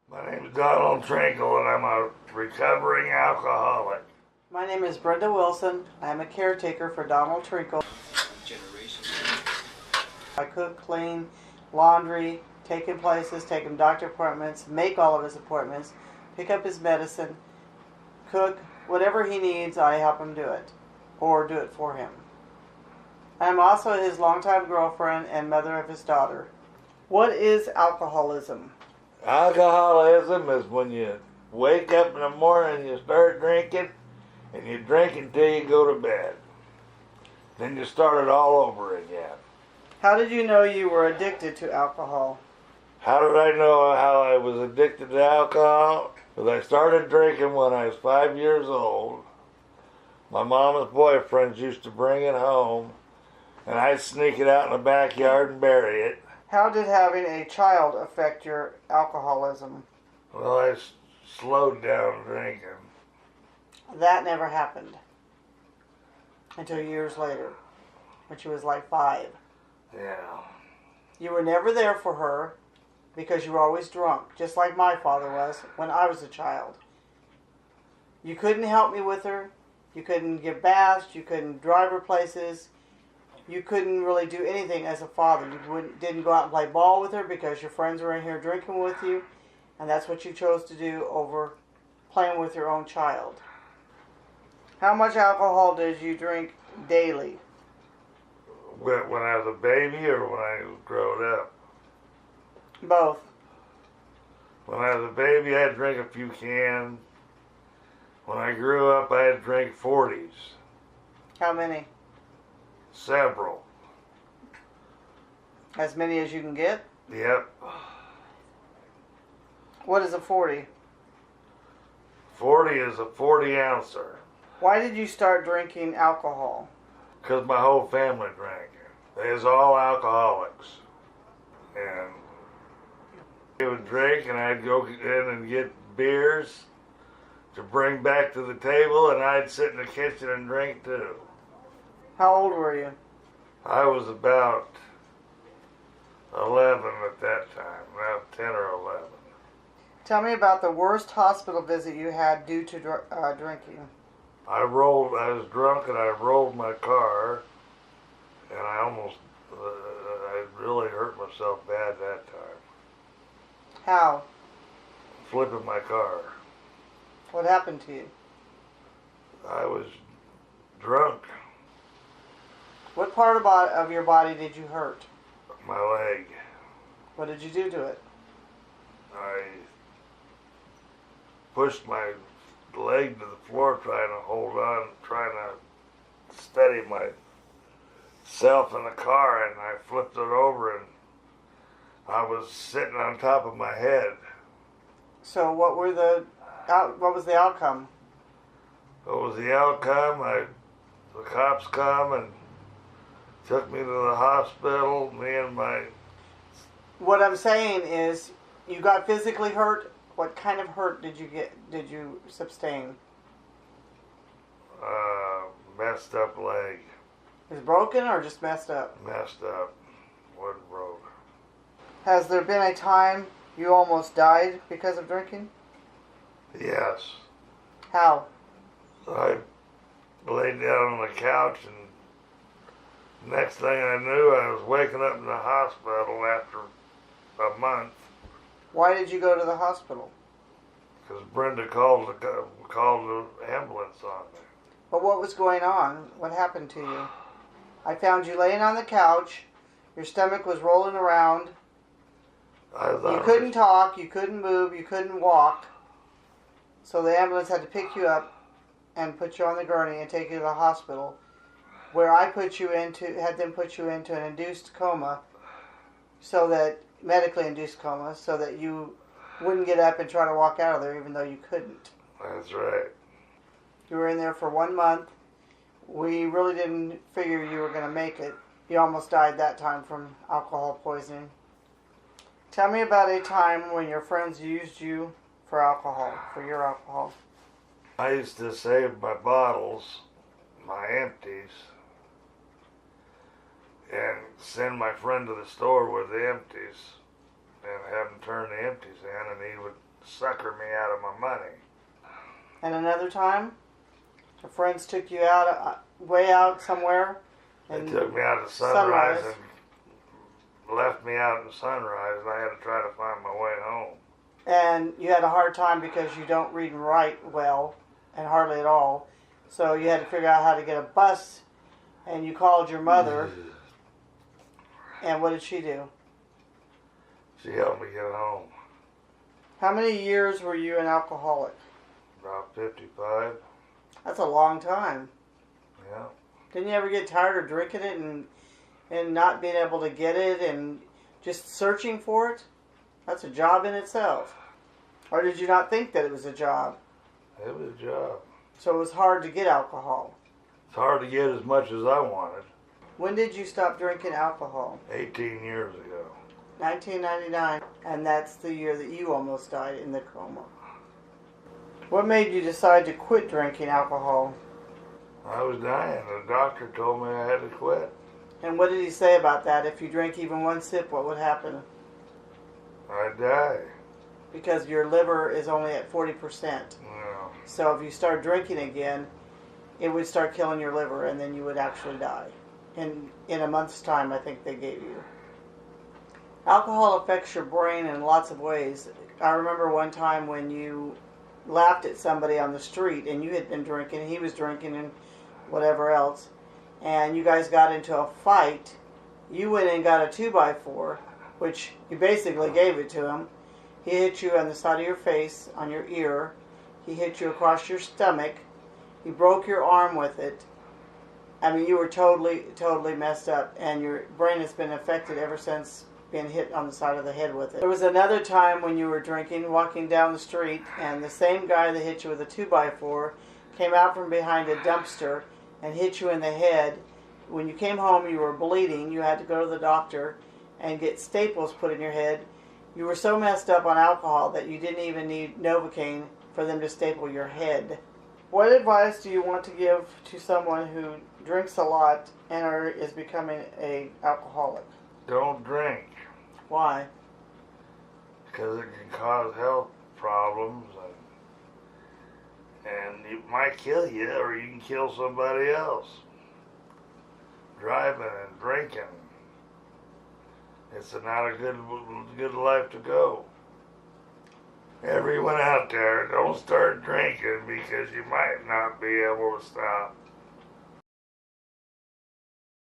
My name is Donald Trinkle, and I'm a recovering alcoholic. My name is Brenda Wilson. I'm a caretaker for Donald Trinkle. I cook, clean, laundry, take him places, take him doctor appointments, make all of his appointments, pick up his medicine, cook, whatever he needs, I help him do it, or do it for him. I'm also his longtime girlfriend and mother of his daughter. What is alcoholism? Alcoholism is when you wake up in the morning and you start drinking, and you drink until you go to bed. Then you start it all over again. How did you know you were addicted to alcohol? How did I know how I was addicted to alcohol? Because I started drinking when I was 5 years old. My mama's boyfriends used to bring it home, and I'd sneak it out in the backyard and bury it. How did having a child affect your alcoholism? Well, I slowed down drinking. That never happened until years later, when she was like 5. Yeah. You were never there for her because you were always drunk, just like my father was when I was a child. You couldn't help me with her. You couldn't give baths. You couldn't drive her places. You couldn't really do anything as a father. You didn't go out and play ball with her because your friends were in here drinking with you, and that's what you chose to do over playing with your own child. How much alcohol did you drink daily? When I was a baby or when I was growing up? Both. When I was a baby, I'd drink a few cans. When I grew up, I'd drink 40s. How many? Several. As many as you can get? Yep. What is a 40? 40 is a 40-ouncer. Why did you start drinking alcohol? Because my whole family drank. They was all alcoholics. And they would drink, and I'd go in and get beers to bring back to the table, and I'd sit in the kitchen and drink too. How old were you? I was about 11 at that time, about 10 or 11. Tell me about the worst hospital visit you had due to drinking. I was drunk and I rolled my car, and I really hurt myself bad that time. How? Flipping my car. What happened to you? I was drunk. What part of your body did you hurt? My leg. What did you do to it? I pushed my leg to the floor trying to hold on, trying to steady myself in the car, and I flipped it over and I was sitting on top of my head. So what was the outcome? What was the outcome? The cops come and took me to the hospital, What I'm saying is, you got physically hurt. What kind of hurt did you sustain? Messed up leg. Is it broken or just messed up? Messed up. Wasn't broke. Has there been a time you almost died because of drinking? Yes. How? I laid down on the couch, and next thing I knew, I was waking up in the hospital after a month. Why did you go to the hospital? Because Brenda called the ambulance on me. But what was going on? What happened to you? I found you laying on the couch. Your stomach was rolling around. You couldn't talk. You couldn't move. You couldn't walk. So the ambulance had to pick you up and put you on the gurney and take you to the hospital, where I had them put you into an induced coma, medically induced coma, so that you wouldn't get up and try to walk out of there, even though you couldn't. That's right. You were in there for 1 month. We really didn't figure you were going to make it. You almost died that time from alcohol poisoning. Tell me about a time when your friends used you for your alcohol. I used to save my bottles, my empties, and send my friend to the store with the empties and have him turn the empties in, and he would sucker me out of my money. And another time, your friends took you out, way out somewhere. They took me out to Sunrise and left me out in Sunrise, and I had to try to find my way home. And you had a hard time because you don't read and write well, and hardly at all. So you had to figure out how to get a bus, and you called your mother. And what did she do? She helped me get home. How many years were you an alcoholic? About 55. That's a long time. Yeah. Didn't you ever get tired of drinking it and not being able to get it and just searching for it? That's a job in itself. Or did you not think that it was a job? It was a job. So it was hard to get alcohol. It's hard to get as much as I wanted. When did you stop drinking alcohol? 18 years ago. 1999. And that's the year that you almost died in the coma. What made you decide to quit drinking alcohol? I was dying. The doctor told me I had to quit. And what did he say about that? If you drank even one sip, what would happen? I'd die. Because your liver is only at 40%. Yeah. So if you start drinking again, it would start killing your liver, and then you would actually die. In a month's time, I think they gave you. Alcohol affects your brain in lots of ways. I remember one time when you laughed at somebody on the street, and you had been drinking, he was drinking, and whatever else, and you guys got into a fight. You went and got a 2x4, which you basically gave it to him. He hit you on the side of your face, on your ear. He hit you across your stomach. He broke your arm with it. I mean, you were totally, totally messed up, and your brain has been affected ever since being hit on the side of the head with it. There was another time when you were drinking, walking down the street, and the same guy that hit you with a 2x4 came out from behind a dumpster and hit you in the head. When you came home, you were bleeding. You had to go to the doctor and get staples put in your head. You were so messed up on alcohol that you didn't even need Novocaine for them to staple your head. What advice do you want to give to someone who drinks a lot and is becoming an alcoholic? Don't drink. Why? Because it can cause health problems, and it might kill you, or you can kill somebody else. Driving and drinking, it's not a good life to go. Everyone out there, don't start drinking because you might not be able to stop.